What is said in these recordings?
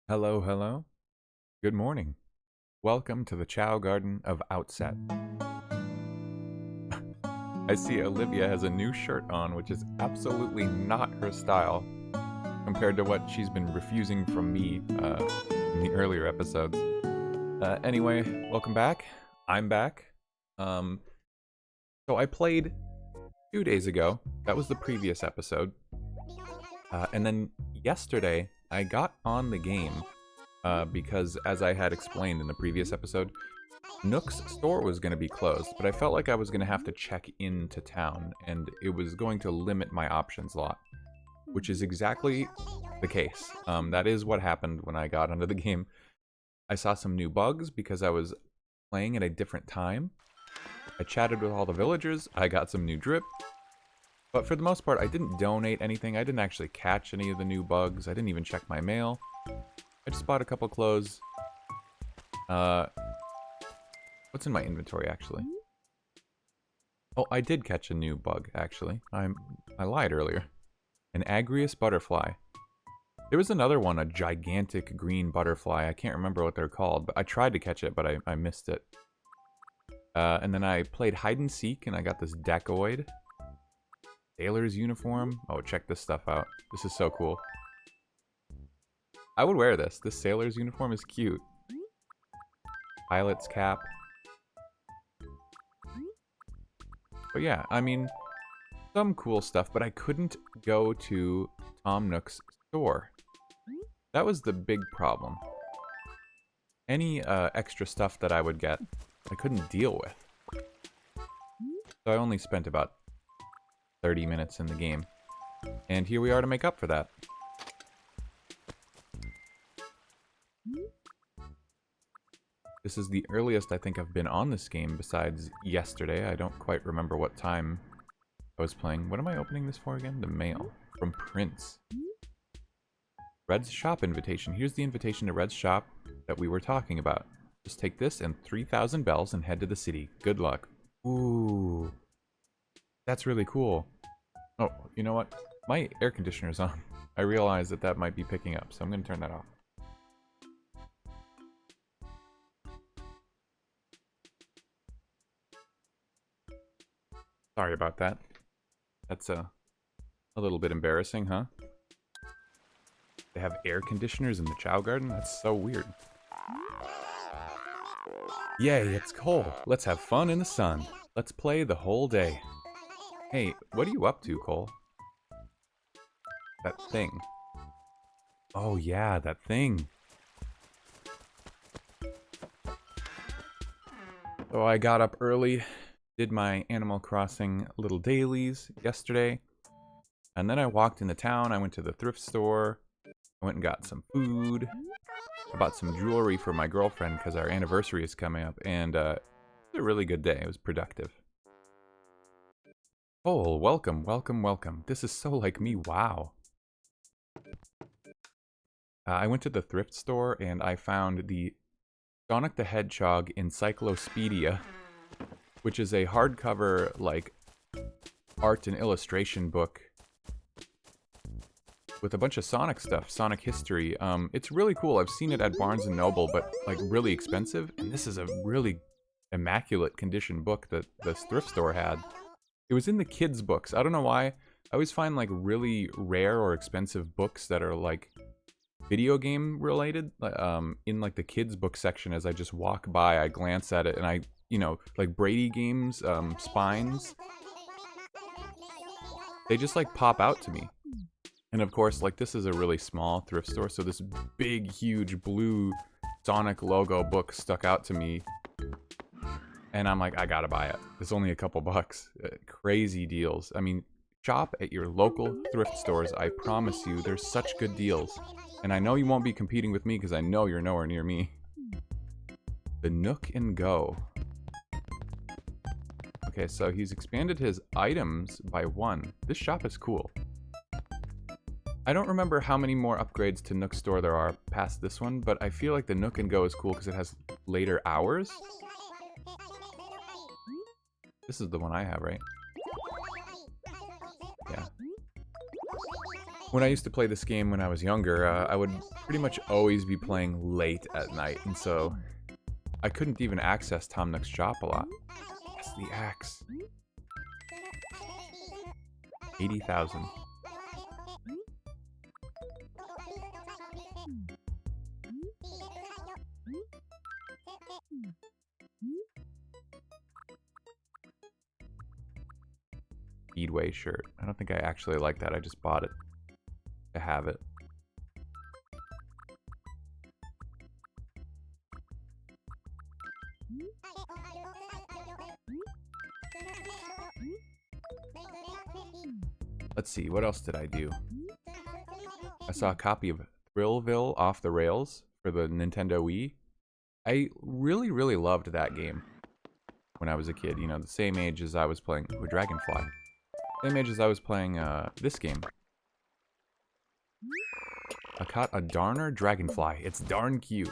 Hello, hello. Good morning. Welcome to the Chao Garden of Outset. I see Olivia has a new shirt on, which is absolutely not her style compared to what she's been refusing from me in the earlier episodes. Anyway, welcome back. I'm back. So I played 2 days ago. That was the previous episode. And then yesterday, I got on the game because, as I had explained in the previous episode, Nook's store was going to be closed, but I felt like I was going to have to check into town, and it was going to limit my options a lot, which is exactly the case. That is what happened when I got onto the game. I saw some new bugs because I was playing at a different time. I chatted with all the villagers, I got some new drip, but for the most part, I didn't donate anything. I didn't actually catch any of the new bugs. I didn't even check my mail. I just bought a couple clothes. What's in my inventory, actually? Oh, I did catch a new bug, actually. I lied earlier. An agrius butterfly. There was another one, a gigantic green butterfly. I can't remember what they're called, but I tried to catch it, but I missed it. And then I played hide and seek, and I got this decoid. Sailor's uniform. Oh, check this stuff out. This is so cool. I would wear this. This sailor's uniform is cute. Pilot's cap. But yeah, I mean, some cool stuff, but I couldn't go to Tom Nook's store. That was the big problem. Any extra stuff that I would get, I couldn't deal with. So I only spent about 30 minutes in the game. And here we are to make up for that. This is the earliest I think I've been on this game besides yesterday. I don't quite remember what time I was playing. What am I opening this for again? The mail from Prince. Red's shop invitation. Here's the invitation to Red's shop that we were talking about. Just take this and 3,000 bells and head to the city. Good luck. Ooh. That's really cool. Oh, you know what? My air conditioner's on. I realize that that might be picking up, so I'm going to turn that off. Sorry about that. That's a little bit embarrassing, huh? They have air conditioners in the Chao Garden? That's so weird. Yay, it's Cole. Let's have fun in the sun. Let's play the whole day. Hey, what are you up to, Cole? That thing. Oh yeah, that thing. So I got up early, did my Animal Crossing little dailies yesterday, and then I walked into town. I went to the thrift store, I went and got some food, I bought some jewelry for my girlfriend because our anniversary is coming up, and it was a really good day. It was productive. Oh, welcome, welcome, welcome. This is so like me, wow. I went to the thrift store and I found the Sonic the Hedgehog Encyclopedia, which is a hardcover, like, art and illustration book with a bunch of Sonic stuff, Sonic history. It's really cool. I've seen it at Barnes & Noble, but, like, really expensive. And this is a really immaculate condition book that this thrift store had. It was in the kids' books. I don't know why. I always find, like, really rare or expensive books that are, like, video game related, in like the kids book section. As I just walk by, I glance at it and I, you know, like Brady games, spines, they just like pop out to me. And of course, like, this is a really small thrift store, so this big huge blue Sonic logo book stuck out to me and I'm like, I gotta buy it. It's only a couple bucks. Crazy deals. I mean, shop at your local thrift stores. I promise you, there's such good deals. And I know you won't be competing with me because I know you're nowhere near me. The Nook and Go. Okay, so he's expanded his items by 1. This shop is cool. I don't remember how many more upgrades to Nook Store there are past this one, but I feel like the Nook and Go is cool because it has later hours. This is the one I have, right? Yeah. When I used to play this game when I was younger, I would pretty much always be playing late at night, and so I couldn't even access Tom Nook's shop a lot. Yes, the axe. 80,000. Speedway shirt. I don't think I actually like that. I just bought it to have it. Let's see, what else did I do? I saw a copy of Thrillville Off the Rails for the Nintendo Wii. I really, really loved that game when I was a kid. You know, the same age as I was playing Dragonfly. Same age as I was playing this game. I caught a darner dragonfly. It's darn cute.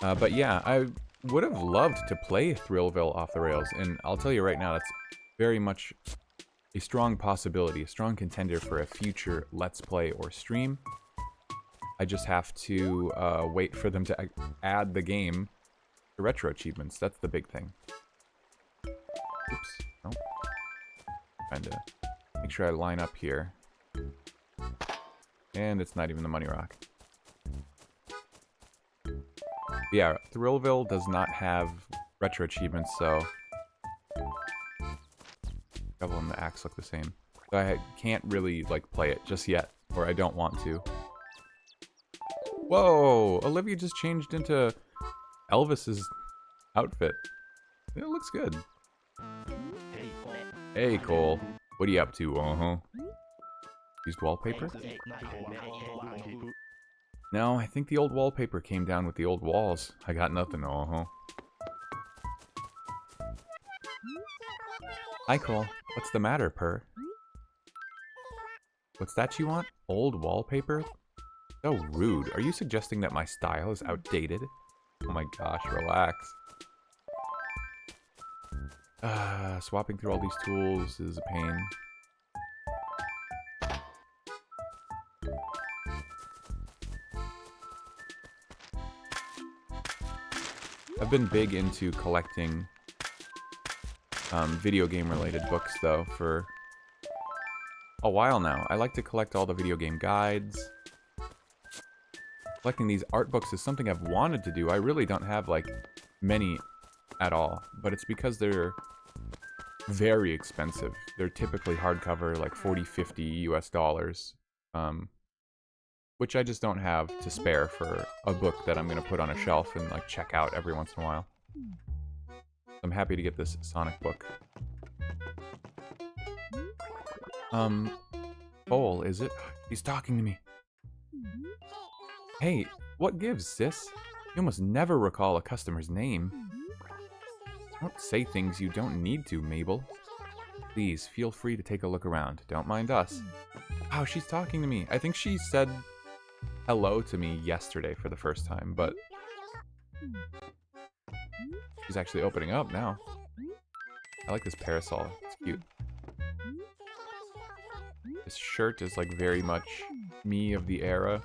But yeah, I would have loved to play Thrillville Off the Rails, and I'll tell you right now, that's very much a strong possibility, a strong contender for a future Let's Play or stream. I just have to wait for them to add the game to RetroAchievements. That's the big thing. Oops. Oh. Trying to make sure I line up here. And it's not even the money rock. Yeah, Thrillville does not have RetroAchievements, so shovel and the axe look the same. So I can't really like play it just yet, or I don't want to. Whoa! Olivia just changed into Elvis's outfit. It looks good. Hey, Cole. What are you up to? Used wallpaper? No, I think the old wallpaper came down with the old walls. I got nothing. Hi, Cole. What's the matter, Purr? What's that you want? Old wallpaper? So rude. Are you suggesting that my style is outdated? Oh my gosh, relax. Swapping through all these tools is a pain. I've been big into collecting video game related books though for a while now. I like to collect all the video game guides. Collecting these art books is something I've wanted to do. I really don't have like many at all, but it's because they're very expensive. They're typically hardcover, like 40, 50 US dollars, which I just don't have to spare for a book that I'm gonna put on a shelf and like check out every once in a while. I'm happy to get this Sonic book. Cole, is it? He's talking to me. Hey, what gives, sis? You almost never recall a customer's name. Don't say things you don't need to, Mabel. Please, feel free to take a look around. Don't mind us. Wow, she's talking to me. I think she said hello to me yesterday for the first time, but she's actually opening up now. I like this parasol. It's cute. This shirt is like very much me of the era.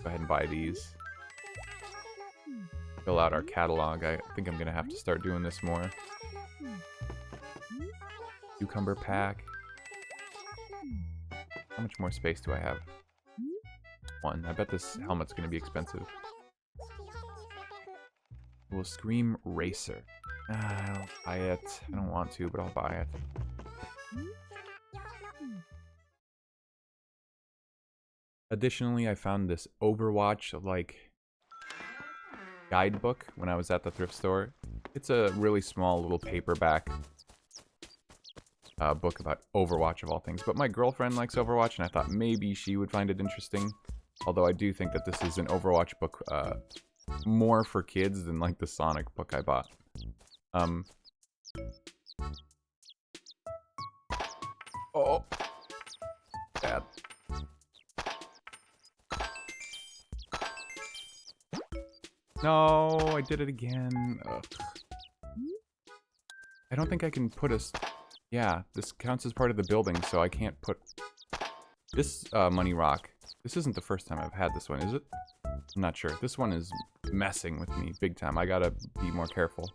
Go ahead and buy these. Fill out our catalog. I think I'm gonna have to start doing this more. Cucumber pack. How much more space do I have? One. I bet this helmet's gonna be expensive. We'll Scream Racer. I'll buy it. I don't want to, but I'll buy it. Additionally, I found this Overwatch, like, guidebook when I was at the thrift store. It's a really small little paperback book about Overwatch of all things. But my girlfriend likes Overwatch, and I thought maybe she would find it interesting. Although I do think that this is an Overwatch book more for kids than, like, the Sonic book I bought. Oh! Bad. No, I did it again. Ugh. I don't think I can put a... Yeah, this counts as part of the building, so I can't put... This money rock. This isn't the first time I've had this one, is it? I'm not sure. This one is messing with me big time. I gotta be more careful.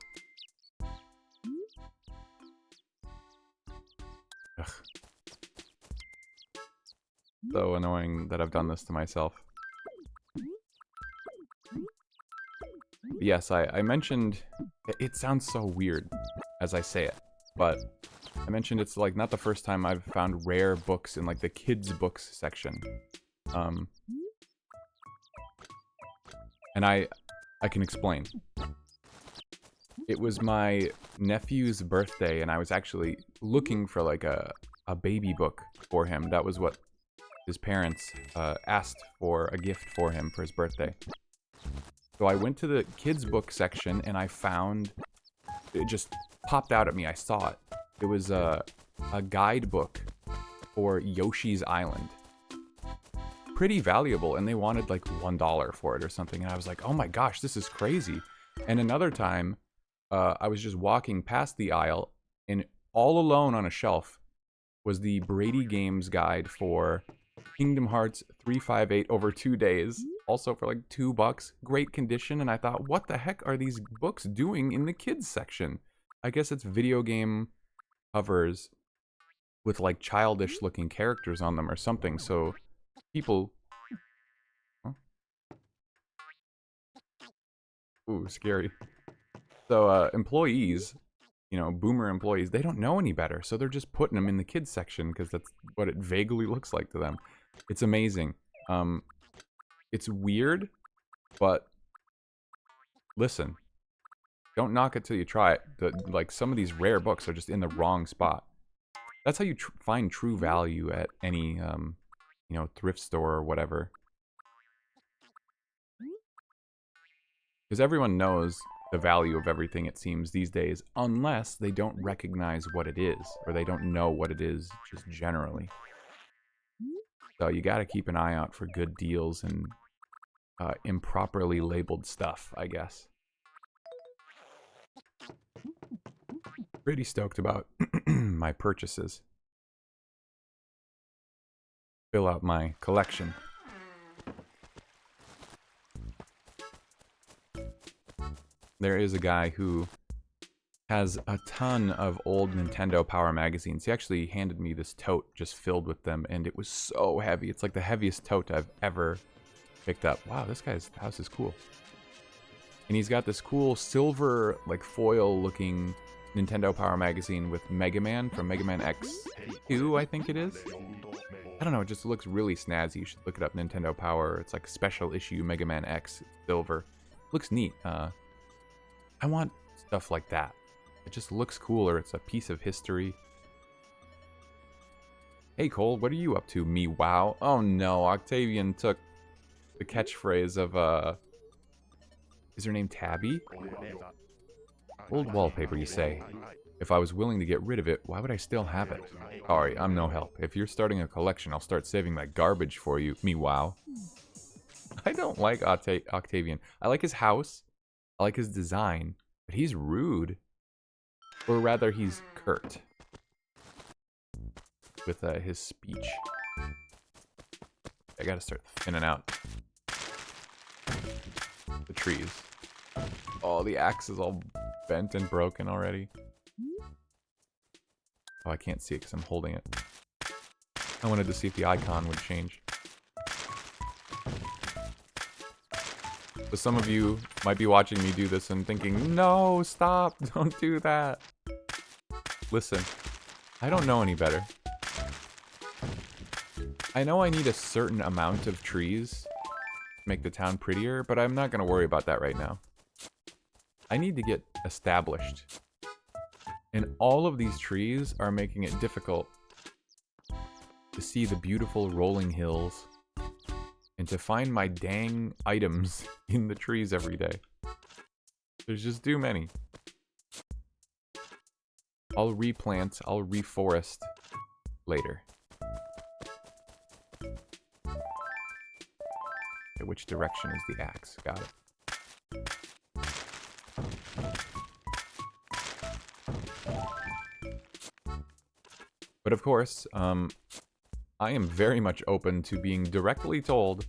Ugh. So annoying that I've done this to myself. Yes, I mentioned... It sounds so weird as I say it, but I mentioned it's like not the first time I've found rare books in like the kids' books section. And I can explain. It was my nephew's birthday, and I was actually looking for like a baby book for him. That was what his parents asked for, a gift for him for his birthday. So I went to the kids' book section, and I found... It just popped out at me. I saw it. It was a guidebook for Yoshi's Island. Pretty valuable, and they wanted like $1 for it or something. And I was like, oh my gosh, this is crazy. And another time, I was just walking past the aisle, and all alone on a shelf was the Brady Games guide for Kingdom Hearts 358 over 2 days. Also for like $2. Great condition. And I thought, what the heck are these books doing in the kids section? I guess it's video game covers with like childish looking characters on them or something. So people... Huh? Ooh, scary. So employees, you know, boomer employees, they don't know any better. So they're just putting them in the kids section because that's what it vaguely looks like to them. It's amazing. It's weird, but listen, don't knock it till you try it. Like some of these rare books are just in the wrong spot. That's how you find true value at any, you know, thrift store or whatever. Because everyone knows the value of everything, it seems, these days, unless they don't recognize what it is, or they don't know what it is just generally. So you gotta keep an eye out for good deals and improperly labeled stuff, I guess. Pretty stoked about my purchases. Fill out my collection. There is a guy who has a ton of old Nintendo Power magazines. He actually handed me this tote just filled with them, and it was so heavy. It's like the heaviest tote I've ever picked up. Wow, this guy's house is cool. And he's got this cool silver, like foil looking Nintendo Power magazine with Mega Man from Mega Man X2, I think it is. I don't know, it just looks really snazzy. You should look it up, Nintendo Power. It's like special issue Mega Man X silver. Looks neat. I want stuff like that. It just looks cooler. It's a piece of history. Hey Cole, what are you up to, me wow? Oh no, Octavian took the catchphrase of, is her name Tabby? Old wallpaper, you say. If I was willing to get rid of it, why would I still have it? Sorry, I'm no help. If you're starting a collection, I'll start saving that garbage for you, me wow. I don't like Octavian. I like his house. I like his design. But he's rude. Or rather, he's curt. With his speech. I gotta start thinning out the trees. Oh, the axe is all bent and broken already. Oh, I can't see it because I'm holding it. I wanted to see if the icon would change. So some of you might be watching me do this and thinking, no, stop, don't do that. Listen, I don't know any better. I know I need a certain amount of trees to make the town prettier, but I'm not going to worry about that right now. I need to get established. And all of these trees are making it difficult to see the beautiful rolling hills and to find my dang items in the trees every day. There's just too many. I'll replant, I'll reforest later. Okay, which direction is the axe? Got it. But of course, I am very much open to being directly told,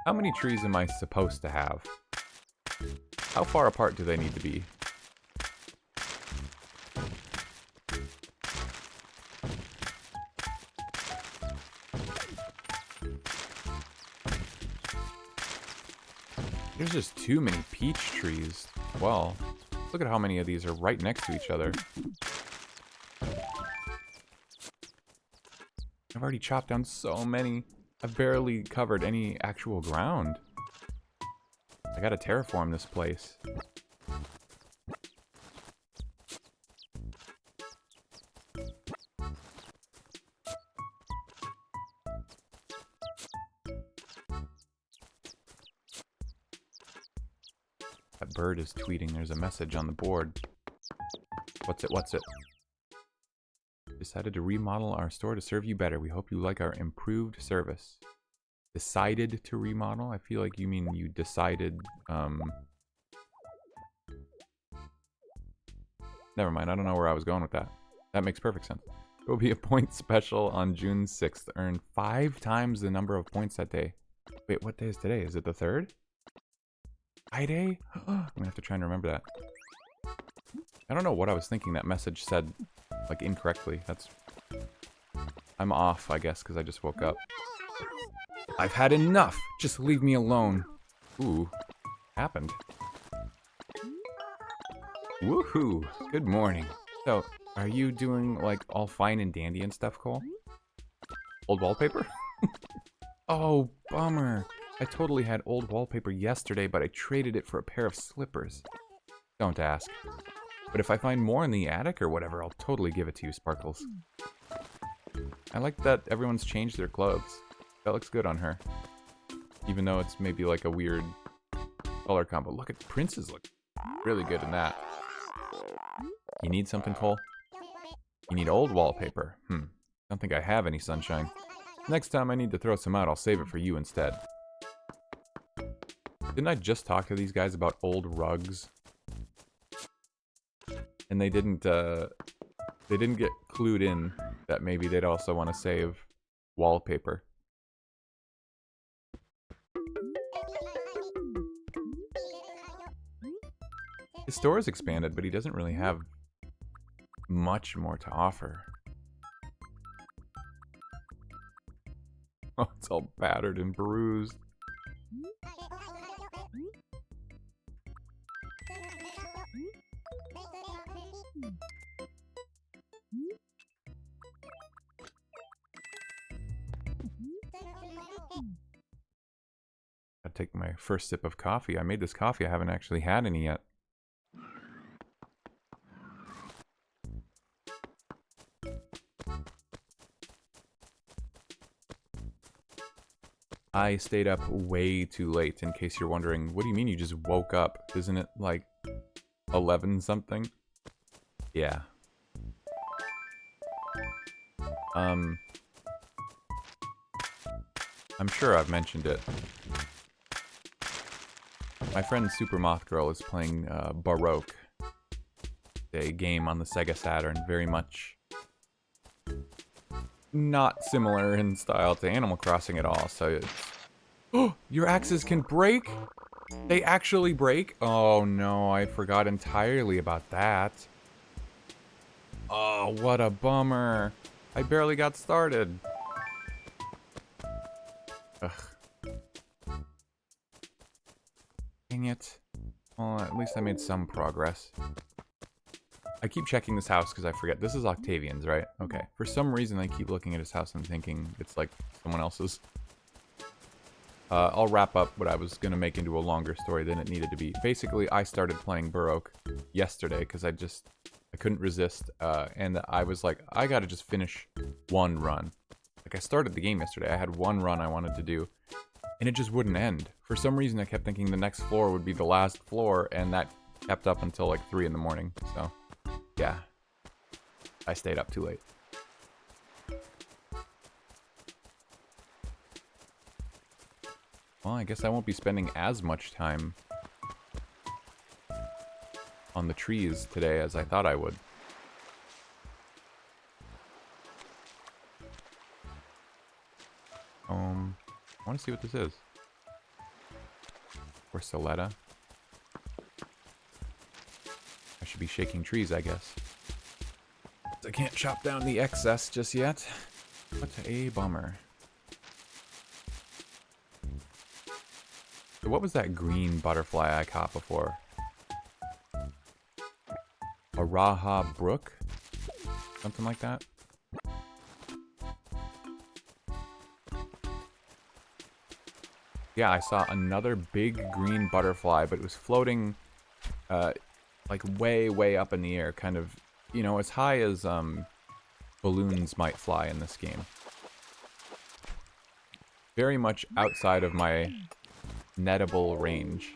how many trees am I supposed to have? How far apart do they need to be? There's just too many peach trees. Well, look at how many of these are right next to each other. I've already chopped down so many. I've barely covered any actual ground. I gotta terraform this place. That bird is tweeting. There's a message on the board. What's it? What's it? Decided to remodel our store to serve you better. We hope you like our improved service. Decided to remodel? I feel like you mean you decided, Never mind, I don't know where I was going with that. That makes perfect sense. There will be a point special on June 6th. Earn 5 times the number of points that day. Wait, what day is today? Is it the 3rd? Friday? I'm gonna have to try and remember that. I don't know what I was thinking that message said, like, incorrectly. I'm off, I guess, because I just woke up. I've had enough! Just leave me alone. Ooh. Happened. Woohoo! Good morning. So, are you doing, like, all fine and dandy and stuff, Cole? Old wallpaper? Oh, bummer. I totally had old wallpaper yesterday, but I traded it for a pair of slippers. Don't ask. But if I find more in the attic or whatever, I'll totally give it to you, Sparkles. I like that everyone's changed their clothes. That looks good on her. Even though it's maybe like a weird color combo. Look at Prince's look really good in that. You need something, Cole? You need old wallpaper. Don't think I have any, Sunshine. Next time I need to throw some out, I'll save it for you instead. Didn't I just talk to these guys about old rugs? And they didn't get clued in that maybe they'd also want to save wallpaper. His store is expanded, but he doesn't really have much more to offer. Oh, it's all battered and bruised. I'll take my first sip of coffee. I made this coffee. I haven't actually had any yet. I stayed up way too late, in case you're wondering. What do you mean you just woke up? Isn't it like 11 something? Yeah. I'm sure I've mentioned it. My friend Super Moth Girl is playing Baroque, a game on the Sega Saturn, very much not similar in style to Animal Crossing at all, so it's... Oh, your axes can break? They actually break? Oh no, I forgot entirely about that. Oh, what a bummer. I barely got started. Ugh. Dang it. Well, at least I made some progress. I keep checking this house because I forget. This is Octavian's, right? Okay. For some reason, I keep looking at his house and thinking it's like someone else's. I'll wrap up what I was going to make into a longer story than it needed to be. Basically, I started playing Baroque yesterday because I couldn't resist. And I was like, I got to just finish one run. Like, I started the game yesterday. I had one run I wanted to do. And it just wouldn't end. For some reason, I kept thinking the next floor would be the last floor. And that kept up until like 3 in the morning. So, yeah. I stayed up too late. Well, I guess I won't be spending as much time on the trees today as I thought I would. I want to see what this is. Or Soletta. I should be shaking trees, I guess. I can't chop down the excess just yet. What a bummer. So what was that green butterfly I caught before? A Raha Brook? Something like that? Yeah, I saw another big green butterfly, but it was floating like way, way up in the air, kind of, you know, as high as balloons might fly in this game. Very much outside of my nettable range.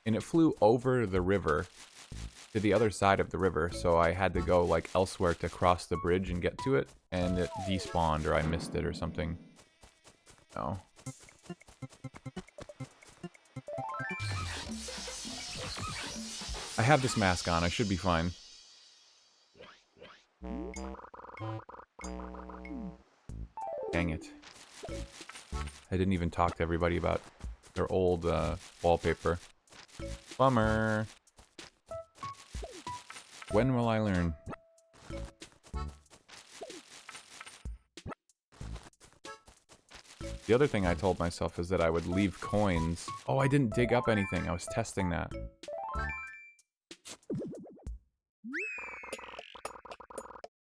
And it flew over the river to the other side of the river, so I had to go like elsewhere to cross the bridge and get to it, and it despawned or I missed it or something. No. I have this mask on, I should be fine. Dang it. I didn't even talk to everybody about their old wallpaper. Bummer. When will I learn? The other thing I told myself is that I would leave coins. Oh, I didn't dig up anything. I was testing that.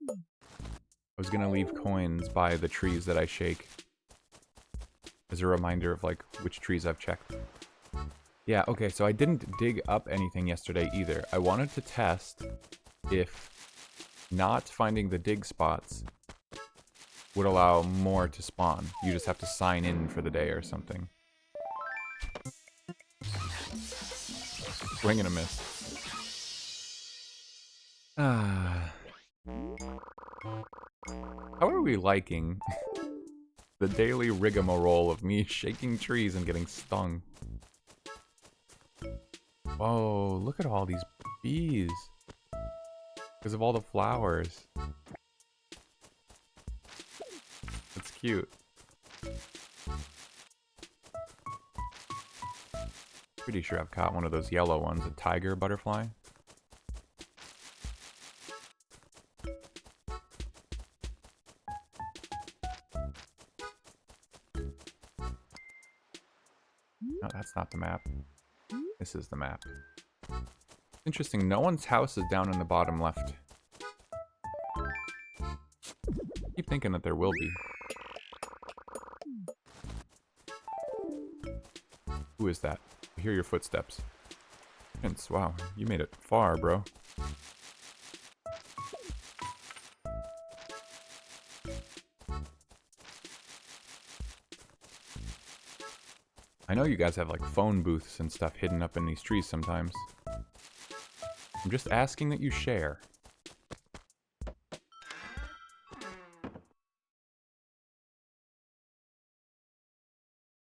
I was gonna leave coins by the trees that I shake. As a reminder of, like, which trees I've checked. Yeah, okay, so I didn't dig up anything yesterday either. I wanted to test if not finding the dig spots would allow more to spawn. You just have to sign in for the day or something. Swing and a miss. Ah. How are we liking the daily rigmarole of me shaking trees and getting stung? Whoa, look at all these bees. Because of all the flowers. That's cute. Pretty sure I've caught one of those yellow ones, a tiger butterfly. No, that's not the map. This is the map. Interesting, no one's house is down in the bottom left. Keep thinking that there will be. Who is that? I hear your footsteps. Vince, wow, you made it far, bro. I know you guys have like phone booths and stuff hidden up in these trees sometimes. I'm just asking that you share.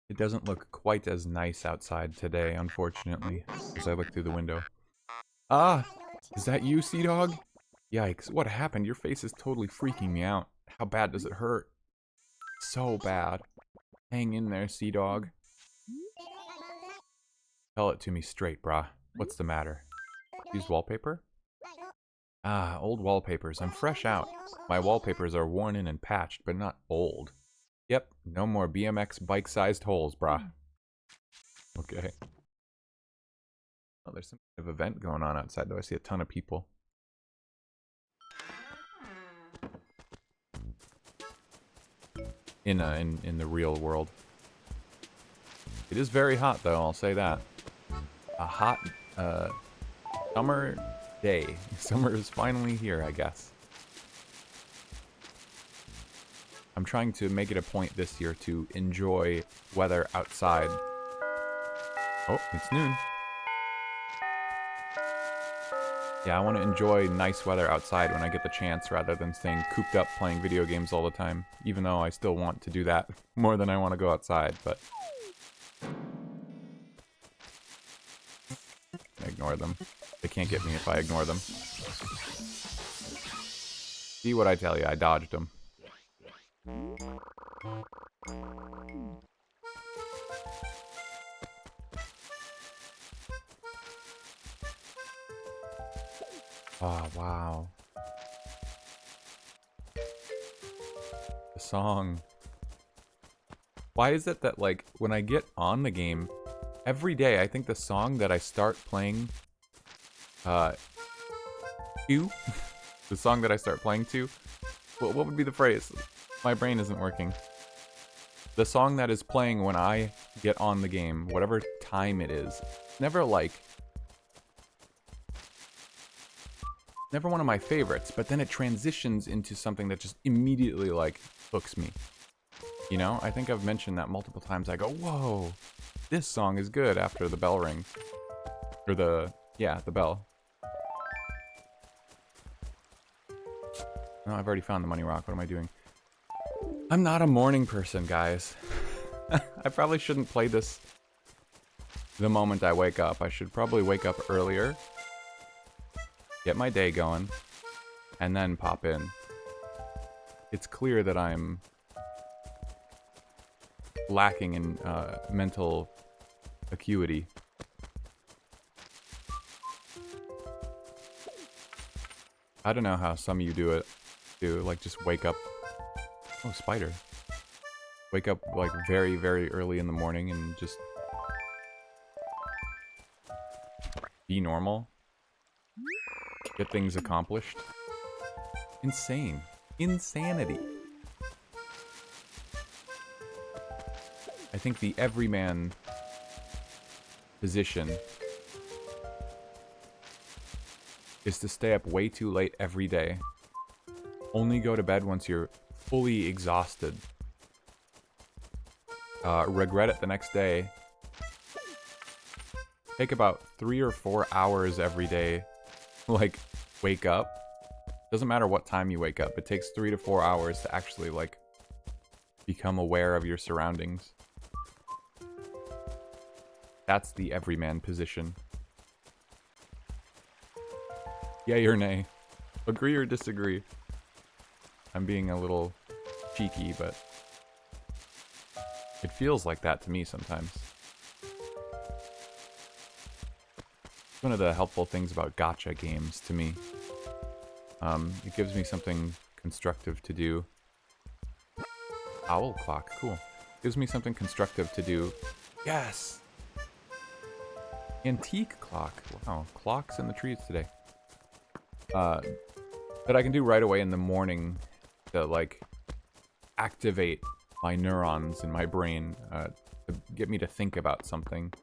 It doesn't look quite as nice outside today, unfortunately, as I look through the window. Ah! Is that you, Sea Dog? Yikes, what happened? Your face is totally freaking me out. How bad does it hurt? So bad. Hang in there, Sea Dog. Tell it to me straight, brah. What's the matter? Use wallpaper? Ah, old wallpapers. I'm fresh out. My wallpapers are worn in and patched, but not old. Yep, no more BMX bike-sized holes, brah. Okay. Oh, there's some kind of event going on outside, though. I see a ton of people. In the real world. It is very hot, though, I'll say that. A hot, summer day. Summer is finally here, I guess. I'm trying to make it a point this year to enjoy weather outside. Oh, it's noon. Yeah, I want to enjoy nice weather outside when I get the chance rather than staying cooped up playing video games all the time. Even though I still want to do that more than I want to go outside, but... Ignore them. They can't get me if I ignore them. See what I tell you, I dodged them. Oh, wow. The song. Why is it that, like, when I get on the game, every day I think the song that I start playing, to, the song that I start playing to, what would be the phrase? My brain isn't working. The song that is playing when I get on the game, whatever time it is, never one of my favorites, but then it transitions into something that just immediately, like, hooks me. You know, I think I've mentioned that multiple times. I go, whoa, this song is good after the bell rings. Or the bell. No, I've already found the money rock. What am I doing? I'm not a morning person, guys. I probably shouldn't play this the moment I wake up. I should probably wake up earlier, get my day going, and then pop in. It's clear that I'm lacking in mental acuity. I don't know how some of you do, like, just wake up. Oh, spider. Wake up, like, very, very early in the morning and just be normal. Get things accomplished. Insane. Insanity. I think the everyman position is to stay up way too late every day. Only go to bed once you're fully exhausted. Regret it the next day. Take about 3 or 4 hours every day. Like, wake up. Doesn't matter what time you wake up. It takes 3 to 4 hours to actually, like, become aware of your surroundings. That's the everyman position. Yay or nay? Agree or disagree? I'm being a little cheeky, but it feels like that to me sometimes. It's one of the helpful things about gacha games to me. It gives me something constructive to do. Owl clock, cool. Gives me something constructive to do. Yes! Antique clock. Wow, clocks in the trees today. That I can do right away in the morning to, like, activate my neurons in my brain to get me to think about something.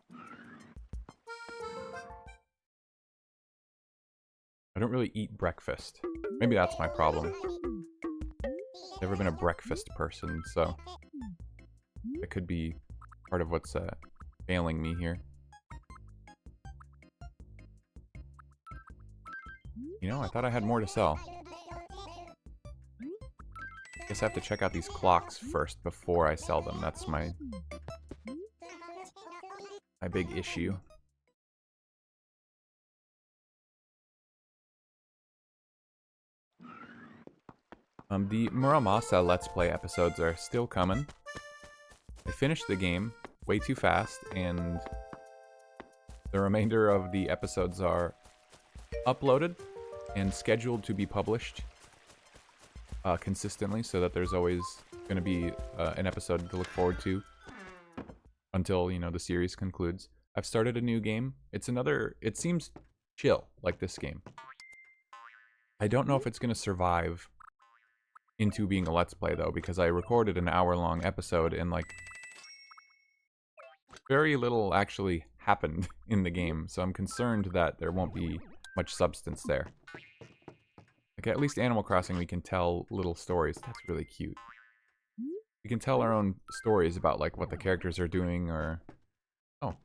I don't really eat breakfast. Maybe that's my problem. Never been a breakfast person, so that could be part of what's failing me here. You know, I thought I had more to sell. Guess I have to check out these clocks first before I sell them. That's my big issue. The Muramasa Let's Play episodes are still coming. I finished the game way too fast, and the remainder of the episodes are uploaded and scheduled to be published consistently, so that there's always going to be an episode to look forward to until, you know, the series concludes. I've started a new game. It seems chill, like this game. I don't know if it's going to survive into being a Let's Play, though, because I recorded an hour-long episode and, like, very little actually happened in the game, so I'm concerned that there won't be much substance there. Like, at least Animal Crossing, we can tell little stories. That's really cute. We can tell our own stories about, like, what the characters are doing, or... Oh.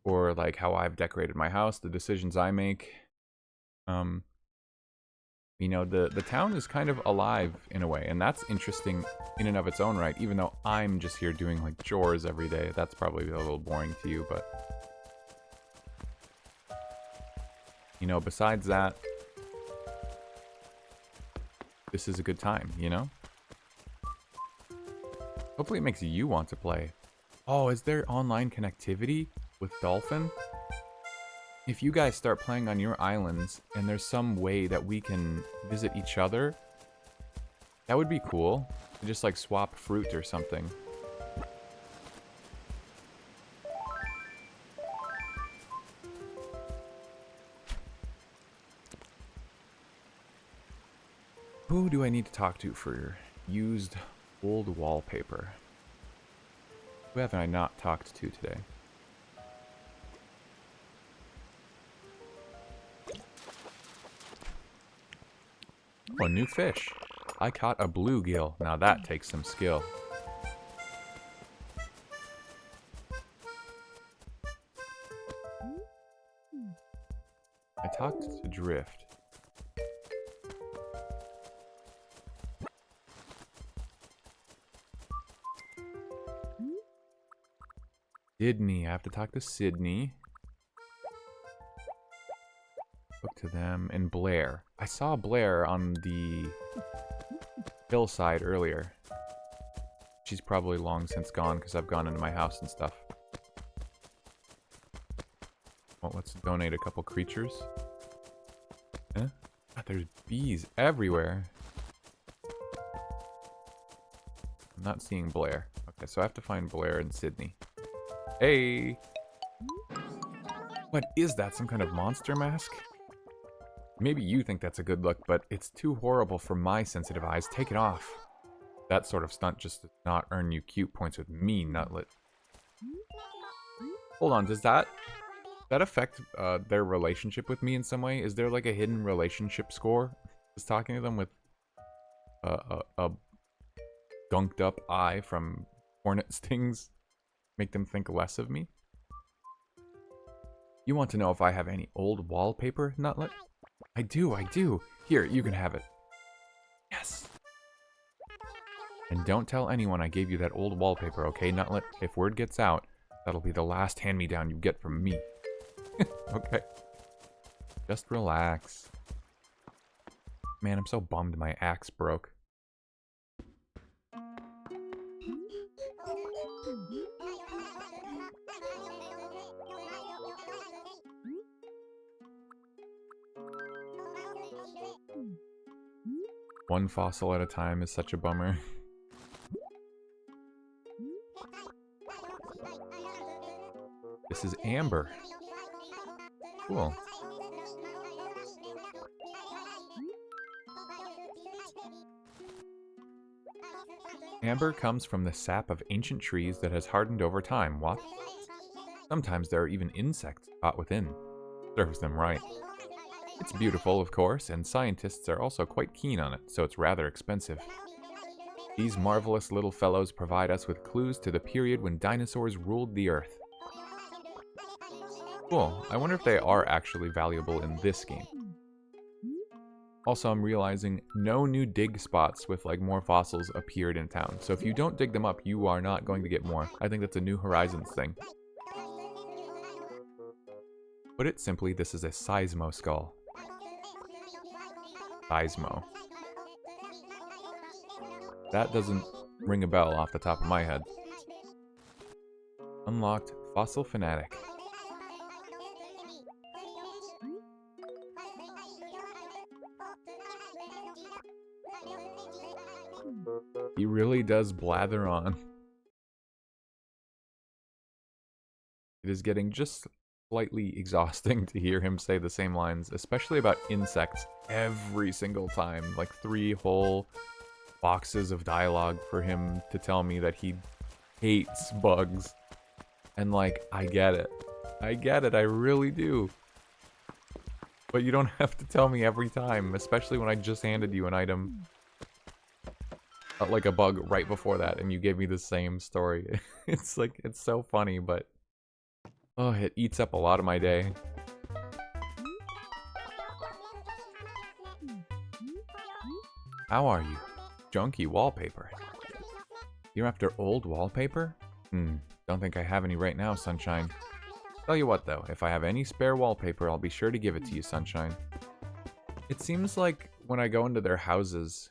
Or, like, how I've decorated my house, the decisions I make. You know, the town is kind of alive in a way, and that's interesting in and of its own right, even though I'm just here doing, like, chores every day. That's probably a little boring to you, but... You know, besides that, this is a good time, you know? Hopefully it makes you want to play. Oh, is there online connectivity? with Dolphin. If you guys start playing on your islands and there's some way that we can visit each other, that would be cool. Just like swap fruit or something. Who do I need to talk to for used old wallpaper? Who haven't I not talked to today? Oh, a new fish. I caught a bluegill. Now that takes some skill. I talked to Drift. Sydney. I have to talk to Sydney. Talk to them. And Blair. I saw Blair on the hillside earlier. She's probably long since gone because I've gone into my house and stuff. Well, let's donate a couple creatures. Huh? God, there's bees everywhere. I'm not seeing Blair. Okay, so I have to find Blair and Sydney. Hey! What is that? Some kind of monster mask? Maybe you think that's a good look, but it's too horrible for my sensitive eyes. Take it off. That sort of stunt just does not earn you cute points with me, Nutlet. Hold on, does that affect their relationship with me in some way? Is there like a hidden relationship score? Is talking to them with a gunked up eye from hornet stings make them think less of me? You want to know if I have any old wallpaper, Nutlet? I do. Here, you can have it. Yes. And don't tell anyone I gave you that old wallpaper, okay, Nutlet? If word gets out, that'll be the last hand-me-down you get from me. Okay. Just relax. Man, I'm so bummed my axe broke. One fossil at a time is such a bummer. This is Amber. Cool. Amber comes from the sap of ancient trees that has hardened over time. What? Sometimes there are even insects caught within. Serves them right. It's beautiful, of course, and scientists are also quite keen on it, so it's rather expensive. These marvelous little fellows provide us with clues to the period when dinosaurs ruled the Earth. Cool. I wonder if they are actually valuable in this game. Also, I'm realizing no new dig spots with like more fossils appeared in town. So if you don't dig them up, you are not going to get more. I think that's a New Horizons thing. Put it simply, this is a Seismo skull. Seismo. That doesn't ring a bell off the top of my head. Unlocked Fossil Fanatic. He really does blather on. It is getting just slightly exhausting to hear him say the same lines, especially about insects every single time. Like 3 whole boxes of dialogue for him to tell me that he hates bugs. And like, I get it. I really do. But you don't have to tell me every time, especially when I just handed you an item. Like a bug right before that, and you gave me the same story. It's like, it's so funny, but oh, it eats up a lot of my day. How are you? Junky wallpaper. You're after old wallpaper? Don't think I have any right now, Sunshine. Tell you what though, if I have any spare wallpaper, I'll be sure to give it to you, Sunshine. It seems like when I go into their houses,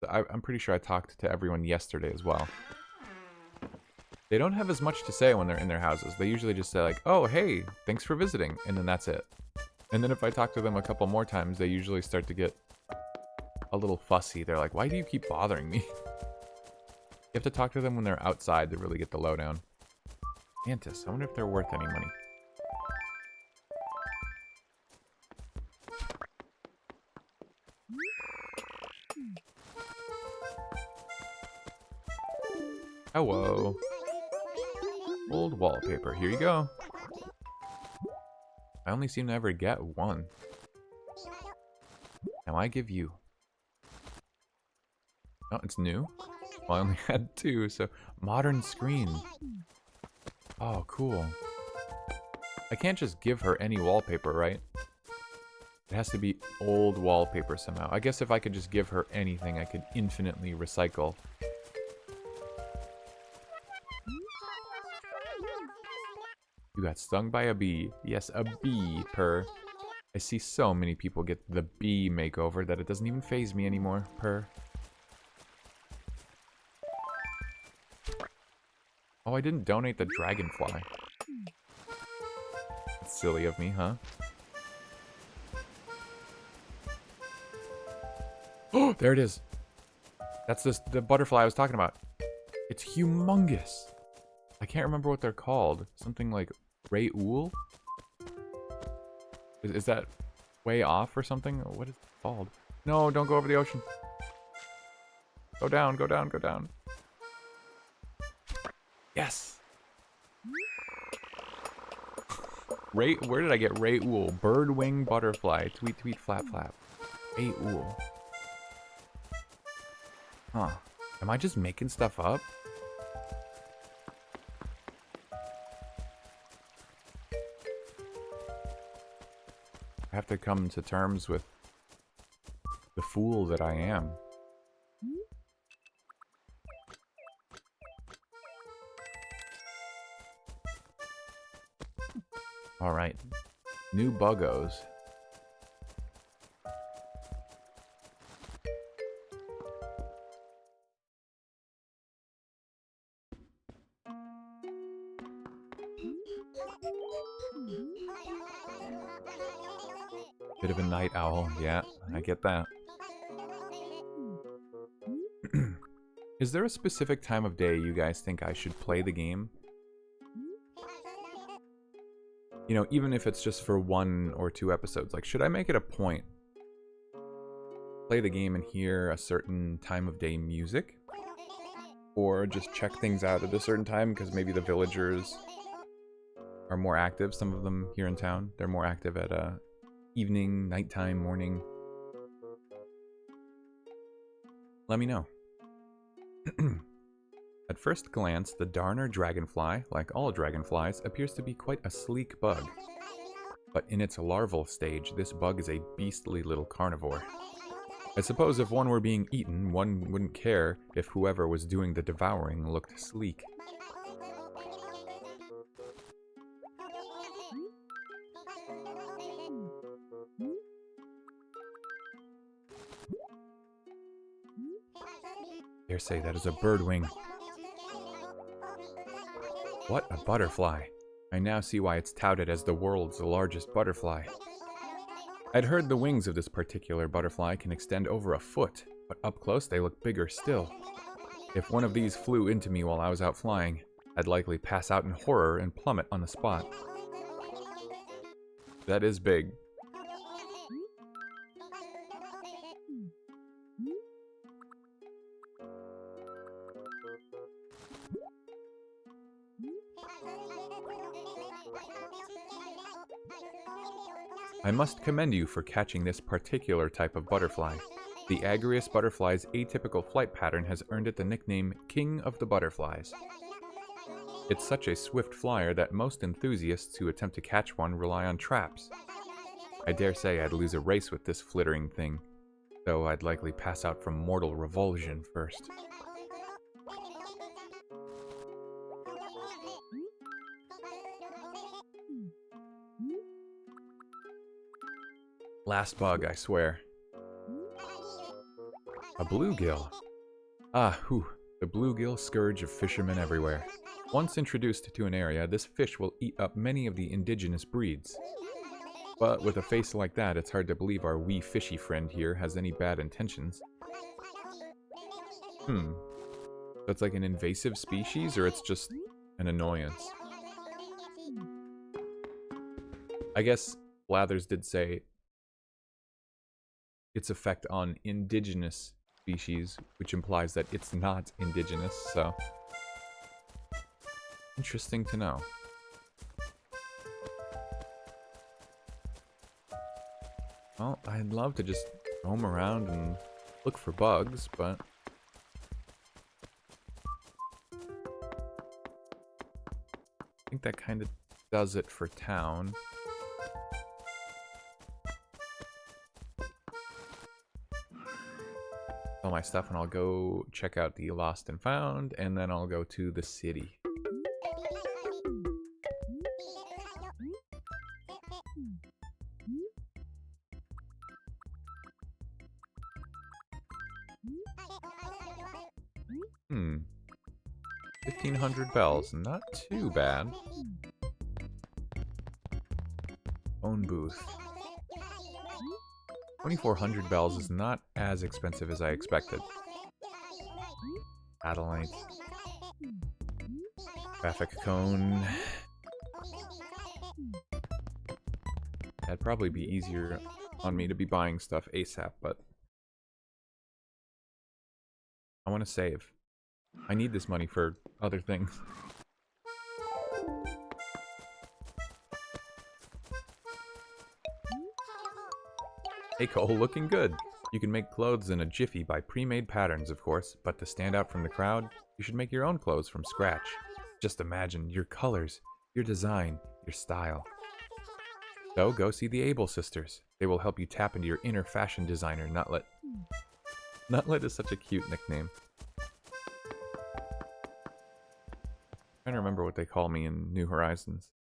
I'm pretty sure I talked to everyone yesterday as well. They don't have as much to say when they're in their houses. They usually just say like, oh, hey, thanks for visiting. And then that's it. And then if I talk to them a couple more times, they usually start to get a little fussy. They're like, why do you keep bothering me? You have to talk to them when they're outside to really get the lowdown. Mantis, I wonder if they're worth any money. Hello. Old wallpaper. Here you go. I only seem to ever get one. Now I give you. Oh, it's new? Well, I only had two, so... Modern screen. Oh, cool. I can't just give her any wallpaper, right? It has to be old wallpaper somehow. I guess if I could just give her anything, I could infinitely recycle. You got stung by a bee. Yes, a bee, purr. I see so many people get the bee makeover that it doesn't even faze me anymore, purr. Oh, I didn't donate the dragonfly. That's silly of me, huh? Oh, there it is. That's the butterfly I was talking about. It's humongous. I can't remember what they're called. Something like RetroAchievements? Is that way off or something? What is it called? No, don't go over the ocean. Go down, go down, go down. Yes! Where did I get RetroAchievements? Birdwing butterfly. Tweet, tweet, flap, flap. RetroAchievements. Huh. Am I just making stuff up? I have to come to terms with the fool that I am. Alright. New buggos. Bit of a night owl, yeah, I get that. Is there a specific time of day you guys think I should play the game? You know, even if it's just for 1 or 2 episodes, like, should I make it a point? Play the game and hear a certain time of day music? Or just check things out at a certain time because maybe the villagers are more active, some of them here in town. They're more active at evening, nighttime, morning. Let me know. At first glance, the Darner dragonfly, like all dragonflies, appears to be quite a sleek bug. But in its larval stage, this bug is a beastly little carnivore. I suppose if one were being eaten, one wouldn't care if whoever was doing the devouring looked sleek. Dare say that is a birdwing. What a butterfly. I now see why it's touted as the world's largest butterfly. I'd heard the wings of this particular butterfly can extend over a foot, but up close they look bigger still. If one of these flew into me while I was out flying, I'd likely pass out in horror and plummet on the spot. That is big. I must commend you for catching this particular type of butterfly. The Agrius butterfly's atypical flight pattern has earned it the nickname King of the Butterflies. It's such a swift flyer that most enthusiasts who attempt to catch one rely on traps. I dare say I'd lose a race with this flittering thing, though I'd likely pass out from mortal revulsion first. Last bug, I swear. A bluegill. Ah, whew, the bluegill scourge of fishermen everywhere. Once introduced to an area, this fish will eat up many of the indigenous breeds. But with a face like that, it's hard to believe our wee fishy friend here has any bad intentions. That's like an invasive species, or it's just an annoyance? I guess Blathers did say its effect on indigenous species, which implies that it's not indigenous, so... Interesting to know. Well, I'd love to just roam around and look for bugs, but... I think that kind of does it for town. All my stuff, and I'll go check out the Lost and Found, and then I'll go to the city. Hmm. 1,500 bells, not too bad. Phone booth. 2,400 bells is not as expensive as I expected. Satellite. Traffic cone. That'd probably be easier on me to be buying stuff ASAP, but... I want to save. I need this money for other things. Hey Cole, looking good. You can make clothes in a jiffy by pre-made patterns, of course, but to stand out from the crowd, you should make your own clothes from scratch. Just imagine your colors, your design, your style. So go see the Able sisters. They will help you tap into your inner fashion designer, Nutlet. Nutlet is such a cute nickname. I'm trying to remember what they call me in New Horizons.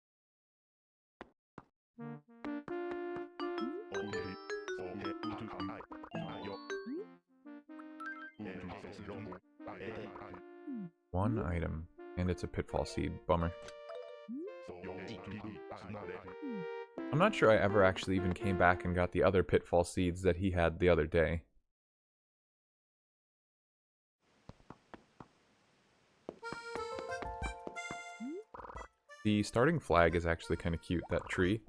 One item, and it's a pitfall seed. Bummer. I'm not sure I ever actually even came back and got the other pitfall seeds that he had the other day. The starting flag is actually kind of cute, that tree.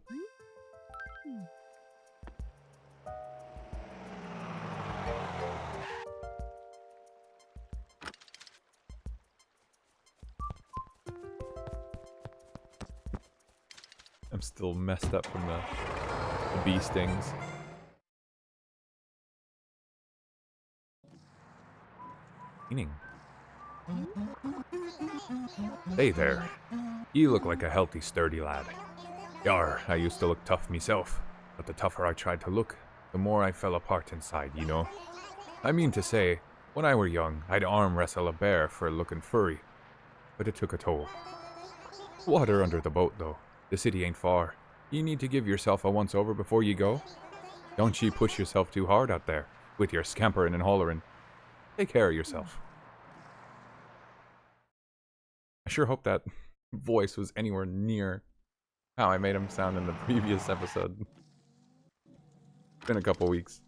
I'm still messed up from the bee stings. Meaning. Hey there. You look like a healthy, sturdy lad. Yar, I used to look tough myself, but the tougher I tried to look, the more I fell apart inside, you know? I mean to say, when I were young, I'd arm wrestle a bear for looking furry, but it took a toll. Water under the boat, though. The city ain't far. You need to give yourself a once-over before you go. Don't you push yourself too hard out there, with your scampering and hollering. Take care of yourself. I sure hope that voice was anywhere near how I made him sound in the previous episode. It's been a couple weeks.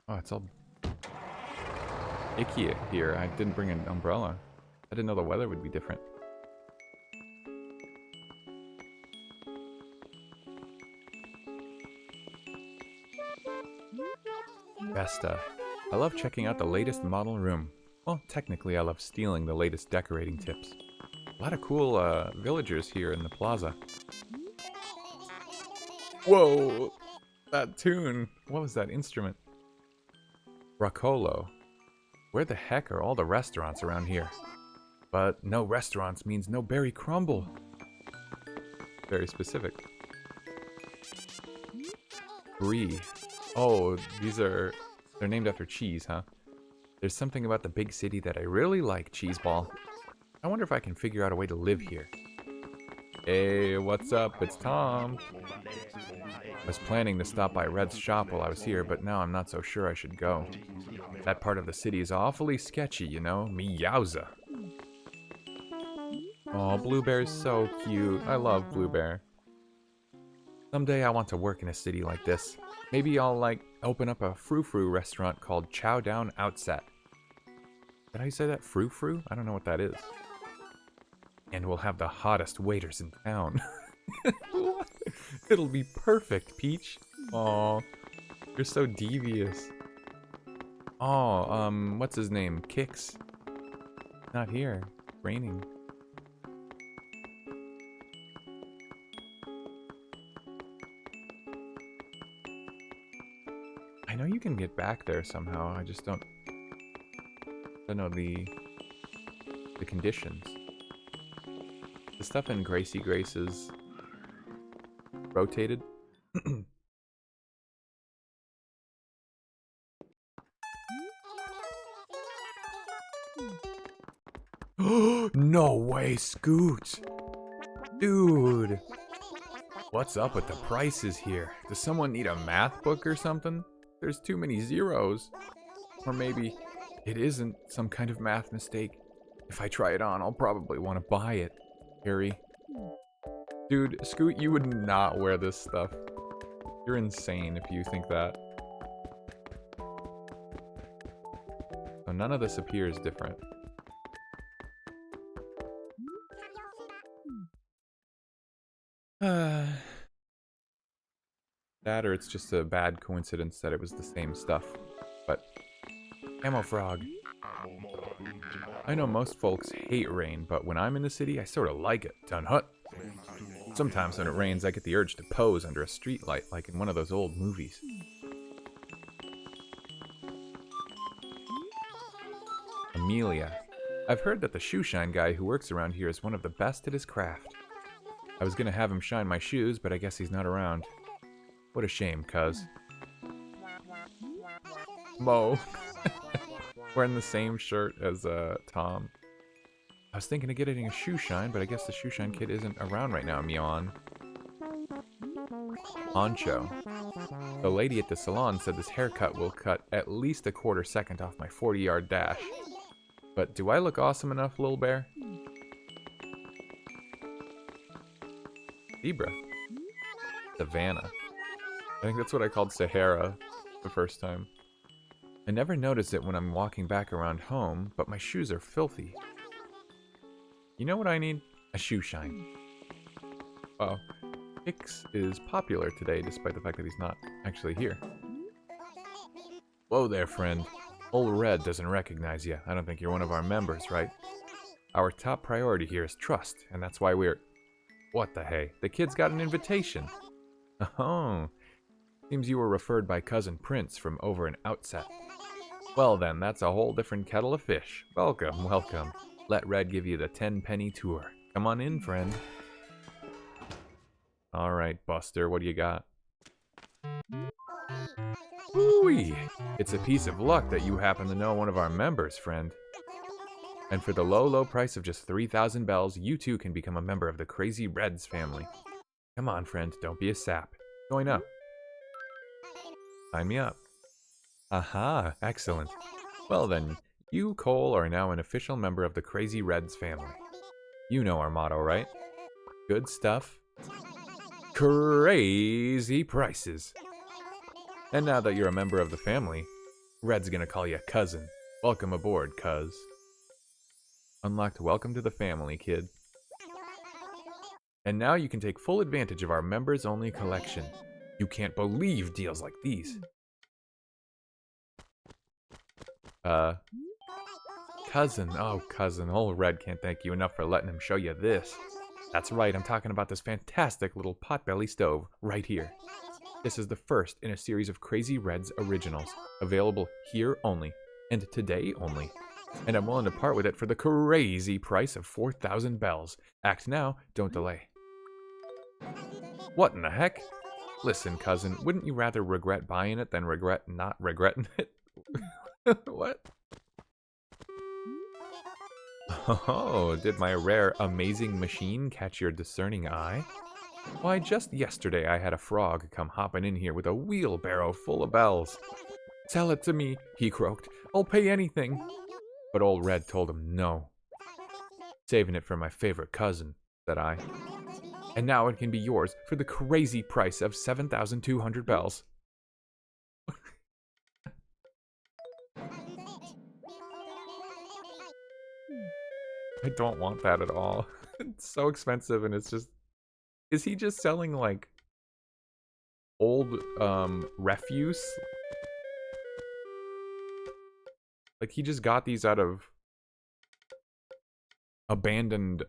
Oh, it's all icky here. I didn't bring an umbrella. I didn't know the weather would be different. Vesta. I love checking out the latest model room. Well, technically I love stealing the latest decorating tips. A lot of cool villagers here in the plaza. Whoa! That tune! What was that instrument? Roccolo. Where the heck are all the restaurants around here? But no restaurants means no berry crumble. Very specific. Brie. Oh, they're named after cheese, huh? There's something about the big city that I really like, Cheeseball. I wonder if I can figure out a way to live here. Hey, what's up? It's Tom. I was planning to stop by Red's shop while I was here, but now I'm not so sure I should go. That part of the city is awfully sketchy, you know? Meowza. Oh, Blue Bear's so cute. I love Blue Bear. Someday I want to work in a city like this. Maybe I'll, like, open up a frou-frou restaurant called Chow Down Outset. Did I say that? Frou-frou? I don't know what that is. And we'll have the hottest waiters in town. It'll be perfect, Peach. Aw, you're so devious. Oh, what's his name? Kix. Not here. It's raining. I know you can get back there somehow. I just don't know the conditions. The stuff in Gracie Grace is rotated. No way, Scoot! Dude! What's up with the prices here? Does someone need a math book or something? There's too many zeros. Or maybe it isn't some kind of math mistake. If I try it on, I'll probably want to buy it. Harry. Dude, Scoot, you would not wear this stuff. You're insane if you think that. So none of this appears different. That or it's just a bad coincidence that it was the same stuff. But Camo Frog. I know most folks hate rain, but when I'm in the city, I sort of like it. Dun hut. Sometimes when it rains, I get the urge to pose under a streetlight, like in one of those old movies. Amelia. I've heard that the shoe shine guy who works around here is one of the best at his craft. I was gonna have him shine my shoes, but I guess he's not around. What a shame, cuz. Mo. Wearing the same shirt as Tom. I was thinking of getting a shoe shine, but I guess the shoe shine kid isn't around right now, Meon. Ancho. The lady at the salon said this haircut will cut at least a quarter second off my 40-yard dash. But do I look awesome enough, Lil Bear? Zebra. Savannah. I think that's what I called Sahara the first time. I never notice it when I'm walking back around home, but my shoes are filthy. You know what I need? A shoe shine. Wow. Hicks is popular today, despite the fact that he's not actually here. Whoa there, friend. Old Red doesn't recognize you. I don't think you're one of our members, right? Our top priority here is trust, and that's why we're... What the hey? The kid's got an invitation. Oh. Seems you were referred by Cousin Prince from over in Outset. Well then, that's a whole different kettle of fish. Welcome, welcome. Let Red give you the 10-penny tour. Come on in, friend. Alright, Buster, what do you got? Ooh-wee! It's a piece of luck that you happen to know one of our members, friend. And for the low, low price of just 3,000 bells, you too can become a member of the Crazy Reds family. Come on, friend, don't be a sap. Join up. Sign me up. Aha, excellent. Well then, you, Cole, are now an official member of the Crazy Reds family. You know our motto, right? Good stuff. Crazy prices. And now that you're a member of the family, Red's gonna call you cousin. Welcome aboard, cuz. Unlocked welcome to the family, kid. And now you can take full advantage of our members-only collection. You can't believe deals like these. Cousin. Oh, cousin. Old Red can't thank you enough for letting him show you this. That's right, I'm talking about this fantastic little potbelly stove right here. This is the first in a series of Crazy Reds originals, available here only, and today only. And I'm willing to part with it for the crazy price of 4,000 bells. Act now, don't delay. What in the heck? Listen, cousin, wouldn't you rather regret buying it than regret not regretting it? What? Oh, did my rare amazing machine catch your discerning eye? Why, just yesterday I had a frog come hopping in here with a wheelbarrow full of bells. Sell it to me, he croaked. I'll pay anything. But old Red told him no. Saving it for my favorite cousin, said I. And now it can be yours for the crazy price of 7,200 bells. I don't want that at all. It's so expensive and it's just... Is he just selling, like, old, refuse? Like, he just got these out of abandoned,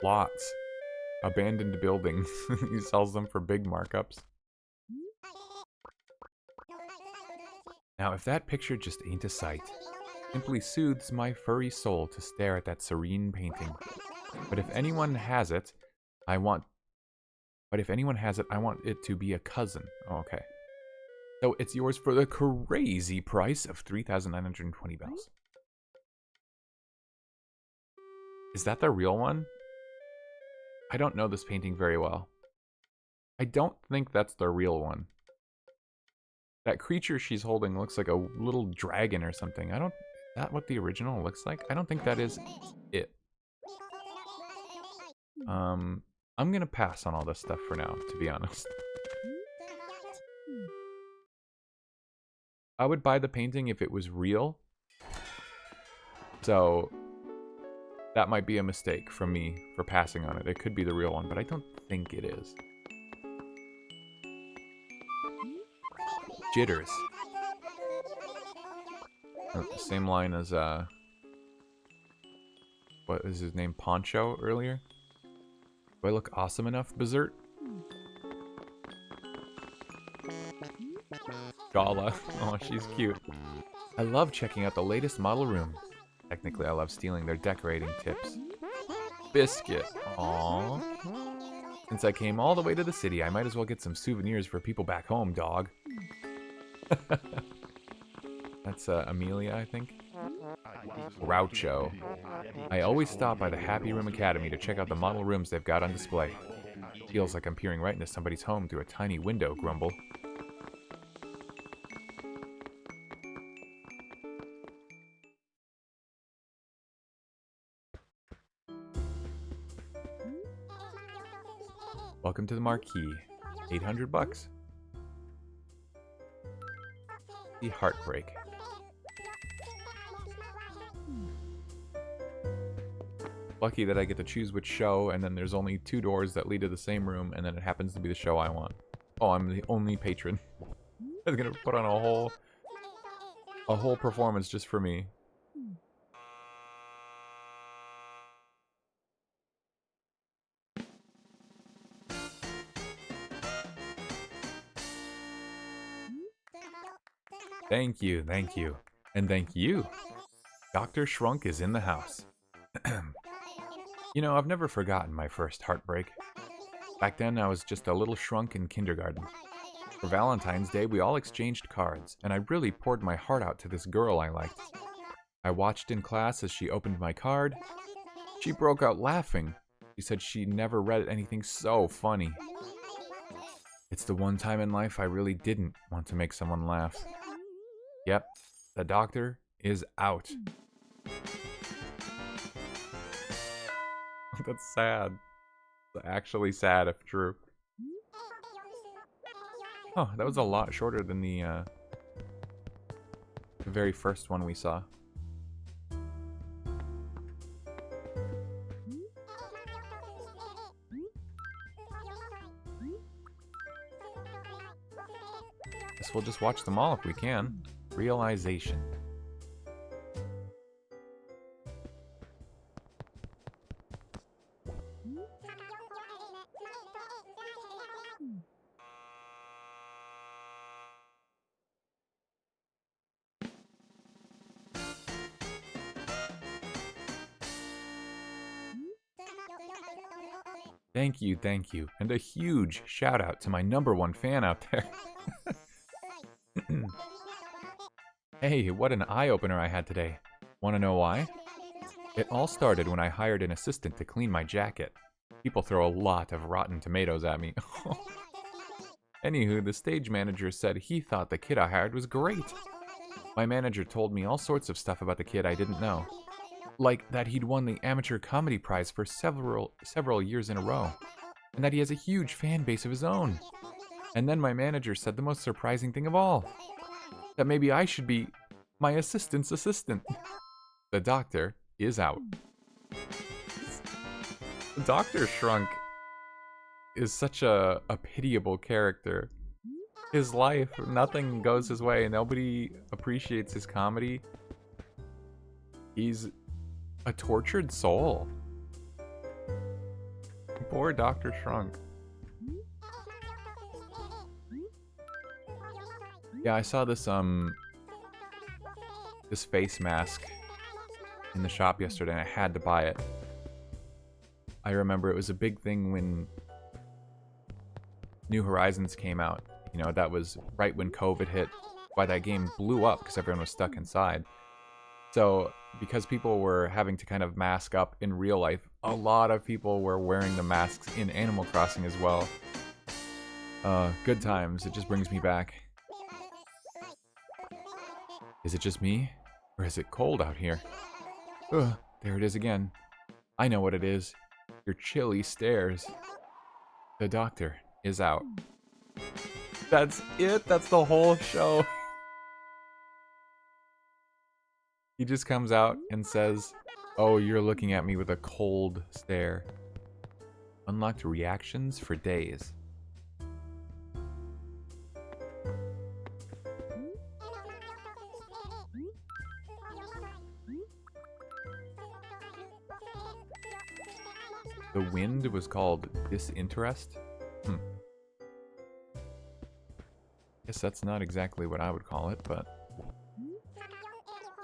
lots. Abandoned buildings. He sells them for big markups. Now, if that picture just ain't a sight, simply soothes my furry soul to stare at that serene painting. But if anyone has it, I want it to be a cousin. Oh, okay. So it's yours for the crazy price of 3,920 bells. Is that the real one? I don't know this painting very well. I don't think that's the real one. That creature she's holding looks like a little dragon or something. Is that what the original looks like? I don't think that is it. I'm gonna pass on all this stuff for now, to be honest. I would buy the painting if it was real. So that might be a mistake from me for passing on it. It could be the real one, but I don't think it is. Jitters. Same line as, what is his name? Poncho earlier? Do I look awesome enough, Berserk? Gala. Oh, she's cute. I love checking out the latest model room. Technically, I love stealing their decorating tips. Biscuit. Aww. Since I came all the way to the city, I might as well get some souvenirs for people back home, dog. That's Amelia, I think. Groucho. I always stop by the Happy Room Academy to check out the model rooms they've got on display. Feels like I'm peering right into somebody's home through a tiny window, Grumble. Welcome to the marquee. 800 bucks. The Heartbreak. Lucky that I get to choose which show, and then there's only 2 doors that lead to the same room, and then it happens to be the show I want. Oh, I'm the only patron. I was gonna put on a whole performance just for me. Thank you, thank you. And thank you. Dr. Shrunk is in the house. You know, I've never forgotten my first heartbreak. Back then, I was just a little shrunk in kindergarten. For Valentine's Day, we all exchanged cards, and I really poured my heart out to this girl I liked. I watched in class as she opened my card. She broke out laughing. She said she never read anything so funny. It's the one time in life I really didn't want to make someone laugh. Yep, the doctor is out. That's sad. Actually sad if true. Oh, that was a lot shorter than the very first one we saw. Guess we'll just watch them all if we can. Realization. Thank you, and a huge shout out to my #1 fan out there. Hey, what an eye-opener I had today. Want to know why? It all started when I hired an assistant to clean my jacket. People throw a lot of rotten tomatoes at me. Anywho, the stage manager said he thought the kid I hired was great. My manager told me all sorts of stuff about the kid I didn't know. Like that he'd won the amateur comedy prize for several years in a row. And that he has a huge fan base of his own. And then my manager said the most surprising thing of all. That maybe I should be my assistant's assistant. The doctor is out. Dr. Shrunk is such a pitiable character. His life, nothing goes his way. Nobody appreciates his comedy. He's a tortured soul. Poor Dr. Shrunk. Yeah, I saw this this face mask in the shop yesterday and I had to buy it. I remember it was a big thing when New Horizons came out. You know, that was right when COVID hit. Why that game blew up because everyone was stuck inside. So, because people were having to kind of mask up in real life, a lot of people were wearing the masks in Animal Crossing as well. Good times. It just brings me back. Is it just me? Or is it cold out here? Ugh, there it is again. I know what it is. Your chilly stares. The doctor is out. That's it? That's the whole show? He just comes out and says, "Oh, you're looking at me with a cold stare." Unlocked reactions for days. The wind was called disinterest? Guess that's not exactly what I would call it, but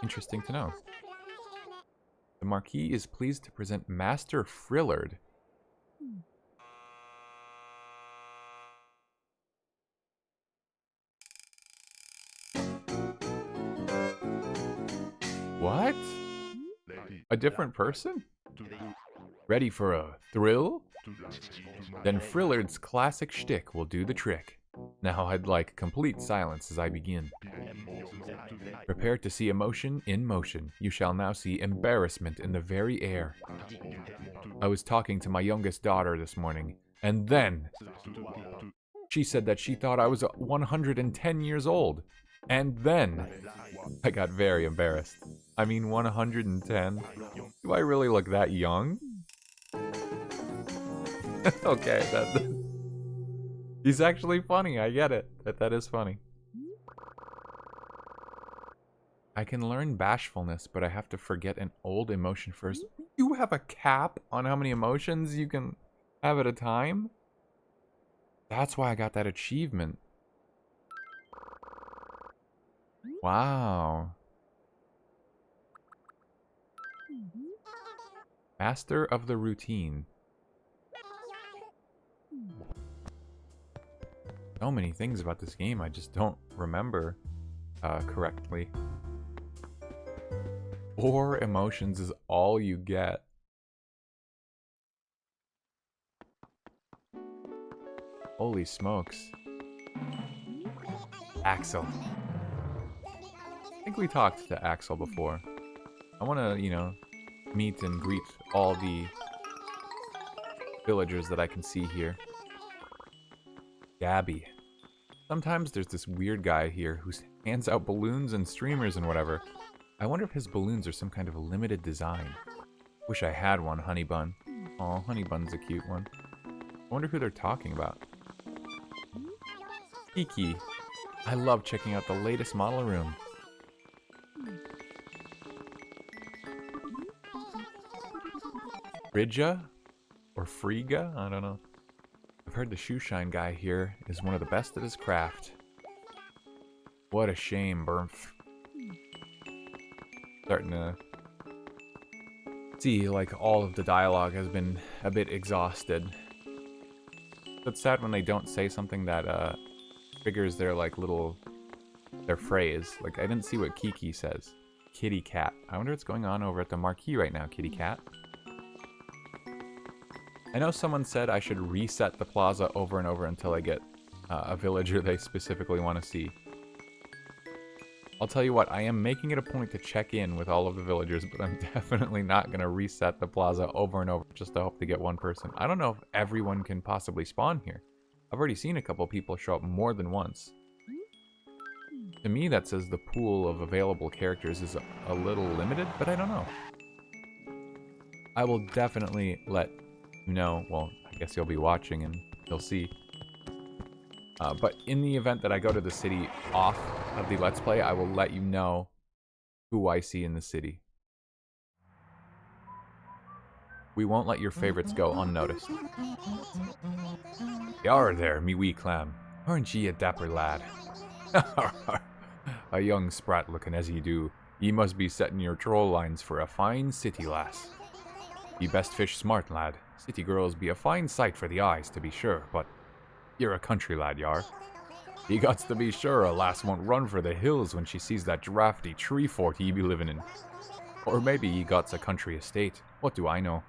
interesting to know. The Marquis is pleased to present Master Frillard. What? A different person? Ready for a thrill? Then Frillard's classic shtick will do the trick. Now I'd like complete silence as I begin. Prepare to see emotion in motion. You shall now see embarrassment in the very air. I was talking to my youngest daughter this morning, and then she said that she thought I was 110 years old. And then I got very embarrassed. I mean, 110? Do I really look that young? Okay, he's actually funny. I get it. That is funny. I can learn bashfulness, but I have to forget an old emotion first. You have a cap on how many emotions you can have at a time? That's why I got that achievement. Wow. Master of the routine. So many things about this game I just don't remember correctly. 4 emotions is all you get. Holy smokes. Axel. I think we talked to Axel before. I want to, you know, meet and greet all the villagers that I can see here. Gabby. Sometimes there's this weird guy here who hands out balloons and streamers and whatever. I wonder if his balloons are some kind of a limited design. Wish I had one, Honey Bun. Aw, Honey Bun's a cute one. I wonder who they're talking about. Kiki. I love checking out the latest model room. Frigga? Or Frigga? I don't know. I've heard the shoe shine guy here is one of the best at his craft. What a shame, Burnf. Starting to see like all of the dialogue has been a bit exhausted. It's sad when they don't say something that triggers their like their phrase. Like I didn't see what Kiki says. Kitty cat. I wonder what's going on over at the Marquee right now, kitty cat. I know someone said I should reset the plaza over and over until I get a villager they specifically want to see. I'll tell you what, I am making it a point to check in with all of the villagers, but I'm definitely not going to reset the plaza over and over just to hope to get one person. I don't know if everyone can possibly spawn here. I've already seen a couple people show up more than once. To me, that says the pool of available characters is a little limited, but I don't know. I will definitely let you know. Well, I guess you'll be watching and you'll see. But in the event that I go to the city off of the Let's Play, I will let you know who I see in the city. We won't let your favorites go unnoticed. Yar there, me wee clam. Aren't ye a dapper lad? A young sprat looking as ye do. Ye must be setting your troll lines for a fine city lass. Ye best fish smart, lad. City girls be a fine sight for the eyes, to be sure, but you're a country lad, yar. Ye gots to be sure a lass won't run for the hills when she sees that drafty tree fort ye be living in. Or maybe ye gots a country estate. What do I know?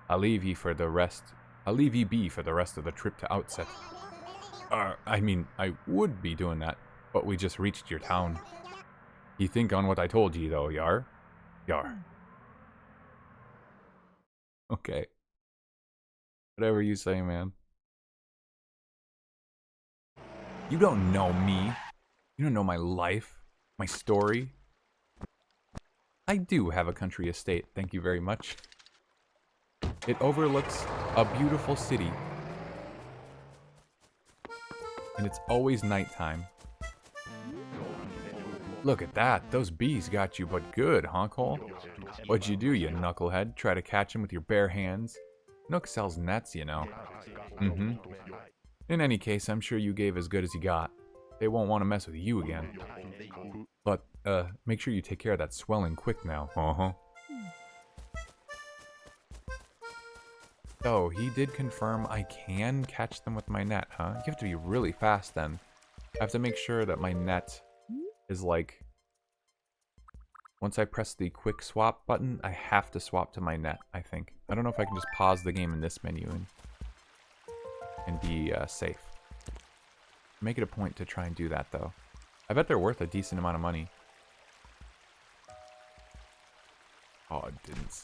I'll leave ye be for the rest of the trip to Outset. I mean, I would be doing that, but we just reached your town. Ye think on what I told ye, though, yar? Yar. Okay. Whatever you say, man. You don't know me. You don't know my life, my story. I do have a country estate, thank you very much. It overlooks a beautiful city. And it's always nighttime. Look at that, those bees got you but good, huh, Cole? What'd you do, you knucklehead? Try to catch him with your bare hands? Nook sells nets, you know. In any case, I'm sure you gave as good as you got. They won't want to mess with you again. But, make sure you take care of that swelling quick now. So, he did confirm I can catch them with my net, huh? You have to be really fast then. I have to make sure that my net is like... Once I press the quick swap button, I have to swap to my net, I think. I don't know if I can just pause the game in this menu and be safe. Make it a point to try and do that, though. I bet they're worth a decent amount of money. Oh, it didn't...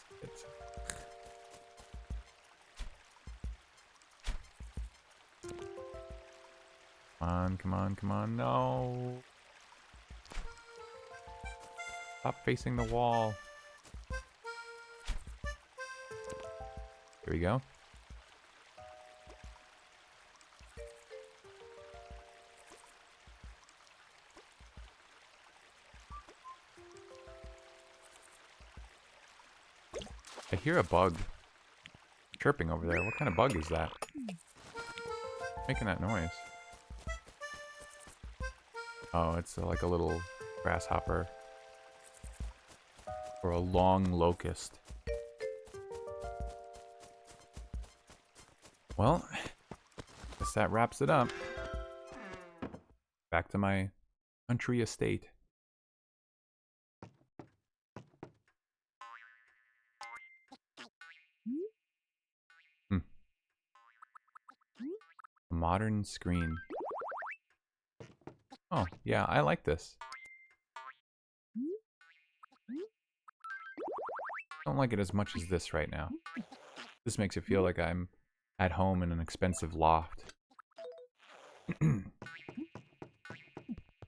Come on, come on, come on, no! Stop facing the wall. Here we go. I hear a bug chirping over there. What kind of bug is that? Making that noise. Oh, it's like a little grasshopper. Or a long locust. Well, guess that wraps it up. Back to my country estate. A modern screen. Oh, yeah, I like this. I don't like it as much as this right now. This makes it feel like I'm at home in an expensive loft.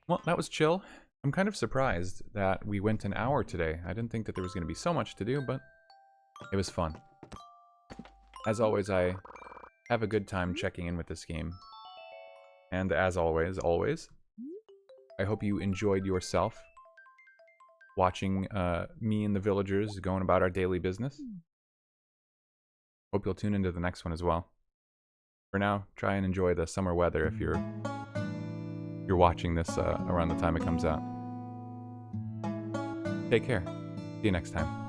Well, that was chill. I'm kind of surprised that we went an hour today. I didn't think that there was going to be so much to do, but it was fun. As always, I have a good time checking in with this game. And as always, I hope you enjoyed yourself watching me and the villagers going about our daily business. Hope you'll tune into the next one as well. For now, try and enjoy the summer weather if you're watching this around the time it comes out. Take care. See you next time.